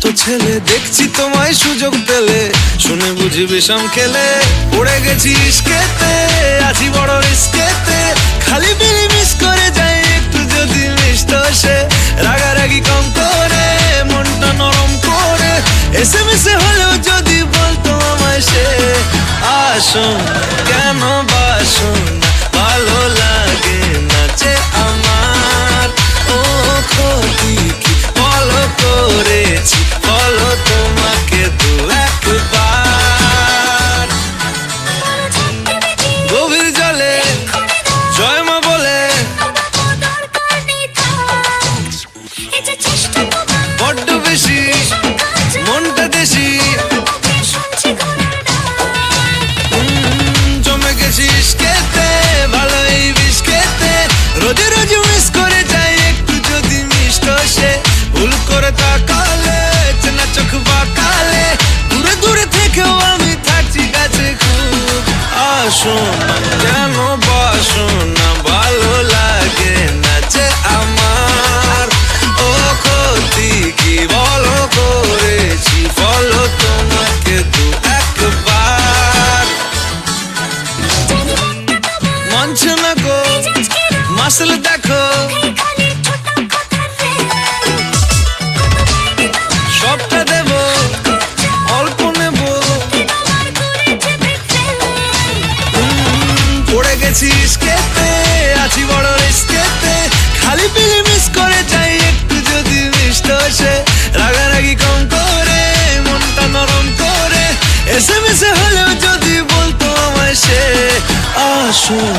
দুরন্ত ছেলে দেখছি তোমায় সুযোগ পেলে শুনে বুঝি বিষম খেলে পড়ে গেছি ইস্কেতে আছি বড় রিস্কেতে খালি বিলি মিস করে যাই একটু যদি মিষ্ট সে রাগারাগি কম করে মনটা নরম করে এসএমএসে হলেও যদি বলতো আমায় সে আসুন কেন বাসুন ভালো লাগে না যে আমার ও ক্ষতি কি বলো করেছি বলো তোমাকে দু একবার গভীর জলে জয় মা বলে বড্ড বেশি মনটা দেশি জমে গেছি ইস্কেতে ভালোই বিস্কেতে রোজে রোজ মিস করে যাই একটু যদি মিষ্ট সে ভুল করে তাকালে চেনা চোখ বাঁকালে দূরে দূরে থেকেও আমি থাকছি কাছে খুব আসুন কেন বাসুন না ভালো লাগে না যে আমার ও ক্ষতি কি বলো করেছি বলো তোমাকে দু একবার মানছে না গো মাসল দেখো সবটা দেব অল্প নেব পড়ে গেছি ইস্কেতে আছি বড় রিস্কেতে খালি পিলি মিস করে যাই একটু যদি মিষ্ট সে রাগারাগি কম করে মনটা নরম করে এসএমএসে হলেও যদি বলতো আমায় সে আসুন